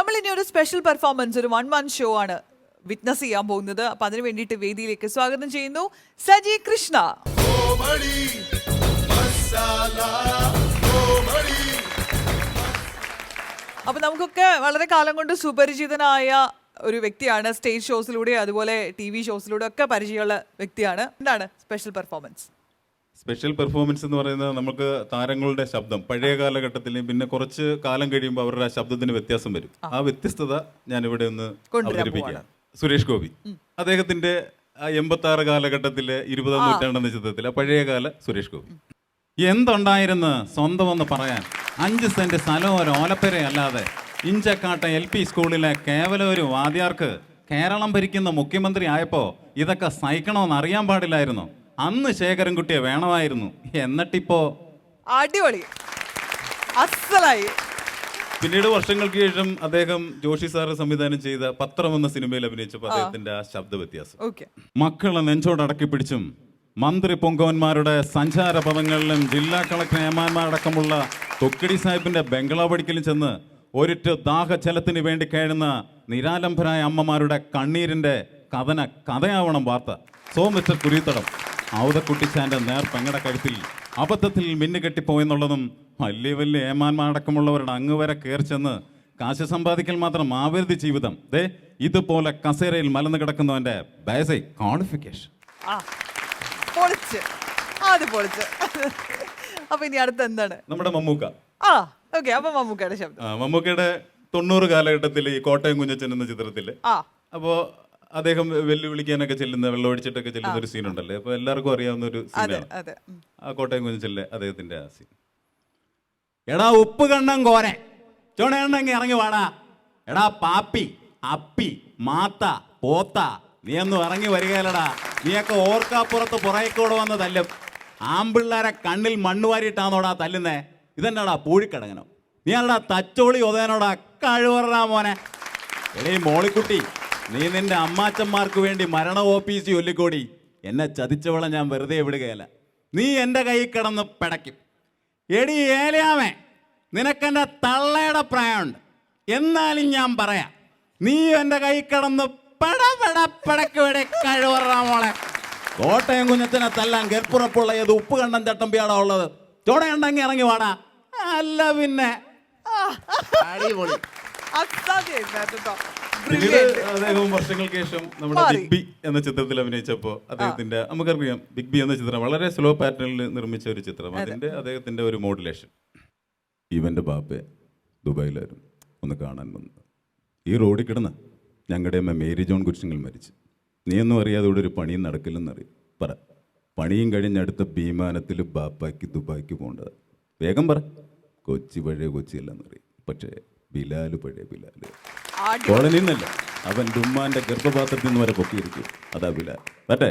നമ്മൾ ഇനി ഒരു സ്പെഷ്യൽ പെർഫോമൻസ്, ഒരു 1-1 ഷോ ആണ് വിറ്റ്നസ് ചെയ്യാൻ പോകുന്നത്. അപ്പൊ അതിനു വേണ്ടിയിട്ട് വേദിയിലേക്ക് സ്വാഗതം ചെയ്യുന്നു സജി കൃഷ്ണ. അപ്പൊ നമുക്കൊക്കെ വളരെ കാലം കൊണ്ട് സുപരിചിതനായ ഒരു വ്യക്തിയാണ്. സ്റ്റേജ് ഷോസിലൂടെ അതുപോലെ TV ഷോസിലൂടെ ഒക്കെ പരിചയമുള്ള വ്യക്തിയാണ്. എന്താണ് സ്പെഷ്യൽ പെർഫോമൻസ്? സ്പെഷ്യൽ പെർഫോമൻസ് എന്ന് പറയുന്നത് നമുക്ക് താരങ്ങളുടെ ശബ്ദം പഴയ കാലഘട്ടത്തിൽ പിന്നെ കുറച്ച് കാലം കഴിയുമ്പോൾ അവരുടെ ആ ശബ്ദത്തിന് വ്യത്യാസം വരും. ആ വ്യത്യസ്തത ഞാൻ ഇവിടെ ഒന്ന് അവതരിപ്പിക്കാം. സുരേഷ് ഗോപി അദ്ദേഹത്തിന്റെ 86 കാലഘട്ടത്തിലെ 20-ാം നൂറ്റാണ്ടെന്ന ചിത്രത്തിലെ പഴയകാല സുരേഷ് ഗോപി. എന്തുണ്ടായിരുന്നു സ്വന്തമെന്ന് പറയാൻ 5 സെന്റ് സ്ഥലം ഒരു ഓലപ്പുരയല്ലാതെ ഇഞ്ചക്കാട്ട LP സ്കൂളിലെ കേവലം ഒരു വാദ്യാർക്ക് കേരളം ഭരിക്കുന്ന മുഖ്യമന്ത്രി ആയപ്പോ ഇതൊക്കെ സഹിക്കണമെന്ന് അറിയാൻ പാടില്ലായിരുന്നു. അന്ന് ശേഖരൻകുട്ടിയെ വേണമായിരുന്നു. എന്നിട്ടിപ്പോ അടിപൊളി, അസ്സലായി. പിന്നീട് വർഷങ്ങൾക്ക് ശേഷം അദ്ദേഹം ജോഷി സാറ് സംവിധാനം ചെയ്ത പത്രം എന്ന സിനിമയിൽ അഭിനയിച്ചപ്പോൾ അദ്ദേഹത്തിന്റെ ആ ശബ്ദ വ്യത്യാസം. മക്കളെ നെഞ്ചോടടക്കി പിടിച്ചും മന്ത്രി പൊങ്കവന്മാരുടെ സഞ്ചാര പദങ്ങളിലും ജില്ലാ കളക്ടർ ഏമാന്മാരടക്കമുള്ള തൊക്കടി സാഹിബിന്റെ ബംഗ്ലാവ് പഠിക്കലും ചെന്ന് ഒരിറ്റ് ദാഹജലത്തിന് വേണ്ടി കഴിയുന്ന നിരാലംബരായ അമ്മമാരുടെ കണ്ണീരിന്റെ കഥയാവണം വാർത്ത. സോ മിസ്റ്റർ കുരിത്തടം, ഔതക്കുട്ടിച്ചാന്റെ നേർ പെങ്ങടെ കഴുത്തിൽ അബദ്ധത്തിൽ മിന്നുകെട്ടിപ്പോയെന്നുള്ളതും വലിയ വലിയ ഏമാന്മാരടക്കമുള്ളവരുടെ അങ്ങ് വരെ കയറി ചെന്ന് കാശ് സമ്പാദിക്കൽ മാത്രം ആവരുത് ജീവിതം. ദേ ഇതുപോലെ കസേരയിൽ മലന്ന് കിടക്കുന്നവന്റെ ബേസിക് ക്വാളിഫിക്കേഷൻ. അപ്പൊ ഇനി അടുത്ത എന്താണ്? നമ്മുടെ മമ്മൂക്ക. അപ്പൊ മമ്മൂക്കയുടെ ശബ്ദം. മമ്മൂക്കയുടെ 90 കാലഘട്ടത്തിൽ ഈ കോട്ടയം കുഞ്ഞച്ചൻ എന്ന ചിത്രത്തില് അപ്പോ അദ്ദേഹം വെല്ലുവിളിക്കാനൊക്കെ ചെല്ലുന്ന വെള്ളമൊഴിച്ചിട്ടൊക്കെ ചെല്ലുന്ന ഒരു സീനുണ്ടല്ലേ, അപ്പൊ എല്ലാവർക്കും അറിയാവുന്ന ഒരു സീനാണ് ആ കോട്ടയം കുഞ്ഞച്ചനിലെ അദ്ദേഹത്തിന്റെ ആ സീൻ. എടാ ഉപ്പ് കണ്ണം കോരെ ചുണയുണ്ടെങ്കിൽ ഇറങ്ങി വാടാ. എടാ പാപ്പി അപ്പി മാത്ത പോത്ത നീ ഒന്നും ഇറങ്ങി വരികയല്ലടാ. നീയൊക്കെ ഓർക്കാപ്പുറത്ത് പുറകോടെ വന്ന് തല്ലും. ആമ്പിള്ളേരെ കണ്ണിൽ മണ്ണ് വാരിയിട്ടാന്നോടാ തല്ലുന്നേ. ഇതെന്നാടാ പൂഴിക്കടങ്ങനോ? നീ ആടാ തച്ചോളി ഒതേനോടാ കഴിവറാ മോനെ. എടേ മോളിക്കുട്ടി, നീ നിന്റെ അമ്മാച്ചന്മാർക്ക് വേണ്ടി മരണ ഓഫീസ് ചൊല്ലിക്കോടി. എന്നെ ചതിച്ചവളെ ഞാൻ വെറുതെ വിടുകയല്ല. നീ എൻ്റെ കൈ കിടന്ന് പിടയ്ക്കും. എടി ഏലയാമേ, നിനക്കെൻ്റെ തള്ളയുടെ പ്രായമുണ്ട്. എന്നാലും ഞാൻ പറയാം, നീ എൻ്റെ കൈ കിടന്ന് പടക്കവിടെ കഴിവറാ മോളെ. കോട്ടയം കുഞ്ഞത്തിനെ തല്ലാൻ ഗർപ്പുറപ്പുള്ള ഏത് ഉപ്പ് കണ്ടം ചട്ടമ്പിയാടാ ഉള്ളത്. ചോടയുണ്ടെങ്കിൽ ഇറങ്ങി വാടാ. അല്ല പിന്നെ അടിപൊളി. അദ്ദേഹം വർഷങ്ങൾക്ക് ശേഷം നമ്മുടെ ബിഗ് ബി എന്ന ചിത്രത്തിൽ അഭിനയിച്ചപ്പോൾ അദ്ദേഹത്തിന്റെ നമുക്കറിയാം ബിഗ് ബി എന്ന ചിത്രം വളരെ സ്ലോ പാറ്റേണിൽ നിർമ്മിച്ച ഒരു ചിത്രം. അതിന്റെ അദ്ദേഹത്തിന്റെ ഒരു മോഡുലേഷൻ. ഇവന്റെ ബാപ്പയെ ദുബായിലായിരുന്നു ഒന്ന് കാണാൻ വന്നത്. ഈ റോഡിൽ കിടന്ന് ഞങ്ങളുടെ അമ്മ മേരി ജോൺ കുരിശുങ്ങൾ മരിച്ചു. നീയൊന്നും അറിയാതെ ഇവിടെ ഒരു പണിയും നടക്കില്ലെന്നറിയും. പറ, പണിയും കഴിഞ്ഞടുത്ത വിമാനത്തിൽ ബാപ്പാക്ക് ദുബായിക്ക് പോകേണ്ടത്. വേഗം പറ. കൊച്ചി പഴയ കൊച്ചിയല്ലെന്നറിയും. പക്ഷേ ബിലാല് പഴയ ബിലാല്. കോളനിയിൽ നിന്നല്ല, അവൻ ഡുമ്മാന്റെ ഗർഭപാത്രത്തിൽ നിന്ന് വരെ പൊക്കിയിരിക്കും. അതാ ബിലാൽ. പറ്റേ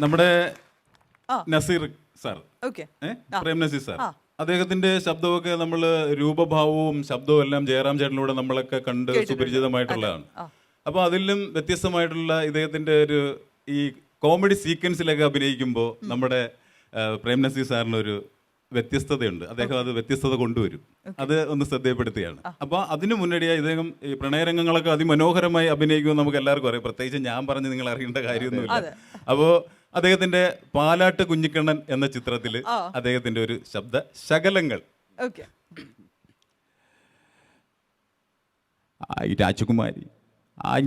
നമ്മുടെ നസീർ സാർ, പ്രേം നസീർ സാർ, അദ്ദേഹത്തിന്റെ ശബ്ദമൊക്കെ നമ്മൾ രൂപഭാവവും ശബ്ദവും എല്ലാം ജയറാം ചേട്ടനിലൂടെ നമ്മളൊക്കെ കണ്ട് സുപരിചിതമായിട്ടുള്ളതാണ്. അപ്പോൾ അതിലും വ്യത്യസ്തമായിട്ടുള്ള ഇദ്ദേഹത്തിന്റെ ഒരു ഈ കോമഡി സീക്വൻസിലൊക്കെ അഭിനയിക്കുമ്പോൾ നമ്മുടെ പ്രേം നസീർ സാറിനൊരു വ്യത്യസ്തതയുണ്ട്. അദ്ദേഹം അത് വ്യത്യസ്തത കൊണ്ടുവരും. അത് ഒന്ന് ശ്രദ്ധയപ്പെടുത്തുകയാണ്. അപ്പോൾ അതിന് മുന്നടിയായി ഇദ്ദേഹം ഈ പ്രണയരംഗങ്ങളൊക്കെ അതിമനോഹരമായി അഭിനയിക്കുമെന്ന് നമുക്ക് എല്ലാവർക്കും അറിയാം. പ്രത്യേകിച്ച് ഞാൻ പറഞ്ഞ് നിങ്ങൾ അറിയേണ്ട കാര്യമൊന്നുമില്ല. അപ്പോൾ അദ്ദേഹത്തിന്റെ പാലാട്ട് കുഞ്ഞിക്കണ്ണൻ എന്ന ചിത്രത്തിൽ അദ്ദേഹത്തിന്റെ ഒരു ശബ്ദ ശകലങ്ങൾ. രാജകുമാരി,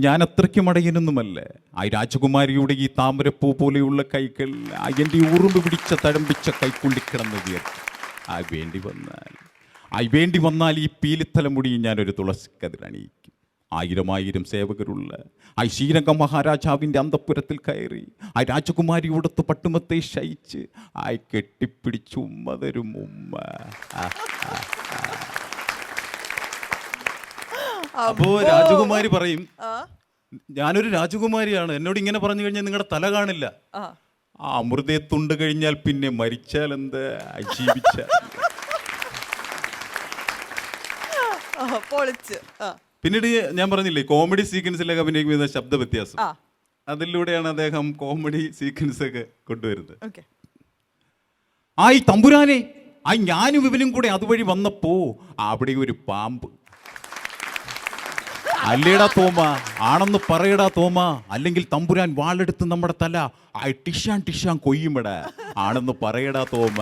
ഞാൻ അത്രയ്ക്ക് മടയനൊന്നുമല്ലേ. ആ രാജകുമാരിയുടെ ഈ താമരപ്പൂ പോലെയുള്ള കൈകൾ എൻ്റെ ഉറുമ്പ് പിടിച്ച തഴമ്പിച്ച കൈക്കൊണ്ടിക്കിടന്ന് വേണ്ടി വന്നാൽ ഈ പീലിത്തലമുടി ഞാനൊരു തുളസിക്കതിരണിയിക്കും. 1000 സേവകരുള്ള ആ ശ്രീരംഗ മഹാരാജാവിൻ്റെ അന്തഃപുരത്തിൽ കയറി ആ രാജകുമാരിയോടൊത്ത് പട്ടുമത്തെ ശയിച്ച് ആ കെട്ടിപ്പിടിച്ച് ഉമ്മ തരും ഉമ്മ. അപ്പോ രാജകുമാരി പറയും, ഞാനൊരു രാജകുമാരിയാണ്, എന്നോട് ഇങ്ങനെ പറഞ്ഞു കഴിഞ്ഞാൽ നിങ്ങളുടെ തല കാണില്ല. ആ അമൃതയെ തുണ്ട് കഴിഞ്ഞാൽ പിന്നെ മരിച്ചാൽ എന്താ, ജീവിച്ചാൽ. പിന്നീട് ഞാൻ പറഞ്ഞില്ലേ കോമഡി സീക്വൻസിലൊക്കെ അഭിനയിക്കുന്ന ശബ്ദ വ്യത്യാസം, അതിലൂടെയാണ് അദ്ദേഹം കോമഡി സീക്വൻസ് ഒക്കെ കൊണ്ടുവരുന്നത്. ആയി തമ്പുരാനെ, ഞാനും ഇവനും കൂടെ അതുവഴി വന്നപ്പോ അവിടെ ഒരു പാമ്പ്. അല്ലേടാ തോമ, ആണെന്ന് പറയടാ തോമ, അല്ലെങ്കിൽ തമ്പുരാൻ വാളെടുത്ത് നമ്മുടെ തല ടിഷാൻ കൊയ്യുമിട. ആണെന്ന് പറയടാ തോമ.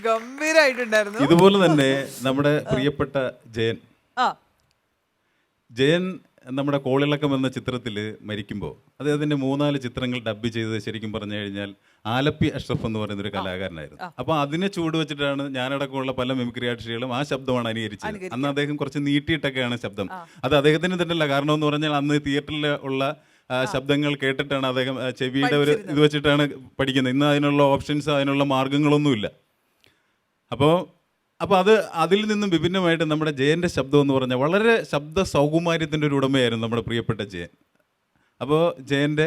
ഗംഭീരായിട്ടുണ്ടായിരുന്നു. ഇതുപോലെ തന്നെ നമ്മുടെ പ്രിയപ്പെട്ട ജയൻ നമ്മുടെ കോളിളക്കം എന്ന ചിത്രത്തിൽ മരിക്കുമ്പോൾ അദ്ദേഹത്തിൻ്റെ 3-4 ചിത്രങ്ങൾ ഡബ് ചെയ്തത് ശരിക്കും പറഞ്ഞു കഴിഞ്ഞാൽ ആലപ്പി അഷ്റഫ് എന്ന് പറയുന്ന ഒരു കലാകാരനായിരുന്നു. അപ്പോൾ അതിനെ ചൂട് വെച്ചിട്ടാണ് ഞാനടക്കമുള്ള പല മിമിക്രി ആർട്ടിസ്റ്റുകളും ആ ശബ്ദമാണ് അനുകരിച്ചത്. അന്ന് അദ്ദേഹം കുറച്ച് നീട്ടിയിട്ടൊക്കെയാണ് ശബ്ദം. അത് അദ്ദേഹത്തിന് തന്നെയല്ല, കാരണം എന്ന് പറഞ്ഞാൽ അന്ന് തിയേറ്ററിൽ ഉള്ള ശബ്ദങ്ങൾ കേട്ടിട്ടാണ് അദ്ദേഹം ചെവിയുടെ ഒരു ഇത് വെച്ചിട്ടാണ് പഠിക്കുന്നത്. ഇന്ന് അതിനുള്ള ഓപ്ഷൻസ്, അതിനുള്ള മാർഗങ്ങളൊന്നുമില്ല. അപ്പോൾ അത് അതിൽ നിന്നും വിഭിന്നമായിട്ട് നമ്മുടെ ജയൻ്റെ ശബ്ദം എന്ന് പറഞ്ഞാൽ വളരെ ശബ്ദ സൗകുമാര്യത്തിൻ്റെ ഒരു ഉടമയായിരുന്നു നമ്മുടെ പ്രിയപ്പെട്ട ജയൻ. അപ്പോൾ ജയൻ്റെ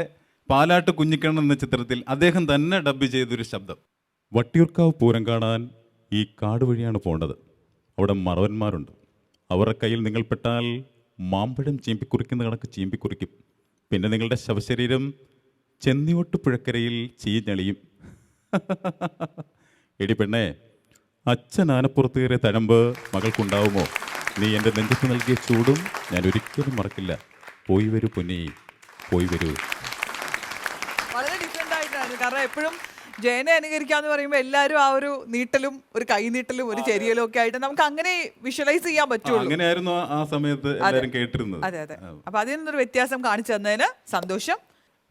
പാലാട്ട് കുഞ്ഞിക്കണ്ണൻ എന്ന ചിത്രത്തിൽ അദ്ദേഹം തന്നെ ഡബ് ചെയ്തൊരു ശബ്ദം. വട്ടിയൂർക്കാവ് പൂരം കാണാൻ ഈ കാട് വഴിയാണ് പോകേണ്ടത്. അവിടെ മറവന്മാരുണ്ട്. അവരുടെ കയ്യിൽ നിങ്ങൾ പെട്ടാൽ മാമ്പഴം ചീമ്പിക്കുറിക്കുന്ന കണക്ക് ചീമ്പിക്കുറിക്കും. പിന്നെ നിങ്ങളുടെ ശവശരീരം ചെന്നിയോട്ട് പുഴക്കരയിൽ ചീഞ്ഞളിയും. എടി പെണ്ണേ, അച്ഛൻ ആനപ്പുറത്ത് കയറിയ തഴമ്പ് മകൾക്കുണ്ടാവുമോ? നീ എൻ്റെ നെഞ്ചത്ത് നൽകിയ ചൂടും ഞാൻ ഒരിക്കലും മറക്കില്ല. പോയി വരൂ പൊന്നി, പോയി വരൂ. വളരെ ഡിഫറെന്റ് ആയിട്ടാണ്. കാരണം എപ്പോഴും ജയനെ അനുകരിക്കാന്ന് പറയുമ്പോൾ എല്ലാവരും ആ ഒരു നീട്ടലും ഒരു കൈ നീട്ടലും ഒരു ചെരിയലും ഒക്കെ ആയിട്ട് നമുക്ക് അങ്ങനെ വിഷ്വലൈസ് ചെയ്യാൻ പറ്റുള്ളൂ. അങ്ങനെയായിരുന്നു ആ സമയത്ത് എല്ലാവരും കേട്ടിരുന്നത്. അതെ. അപ്പൊ അതിൽ നിന്നൊരു വ്യത്യാസം കാണിച്ചു തന്നതിന് സന്തോഷം.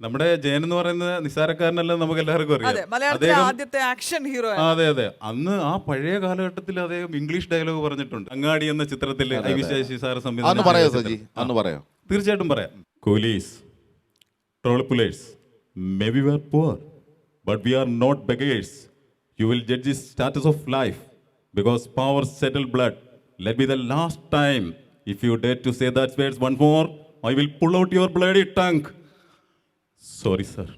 നമ്മുടെ ജയൻ എന്ന് പറയുന്നത് നിസ്സാരക്കാരനല്ല, നമുക്ക് എല്ലാവർക്കും അറിയാം. മലയാളത്തിലെ ആദ്യത്തെ ആക്ഷൻ ഹീറോ. അതെ. അന്ന് ആ പഴയ കാലഘട്ടത്തിൽ അദ്ദേഹം ഇംഗ്ലീഷ് ഡയലോഗ് പറഞ്ഞിട്ടുണ്ട്. അങ്ങാടി എന്ന ചിത്രത്തിൽ തീർച്ചയായിട്ടും പറയാം. Coolies, trolley pullers, may be we are poor, but we are not beggars. You will judge the status of life because power settle blood. Let be the last time. If you dare to say that words one more, I will pull out your bloody tongue. Sorry, sir.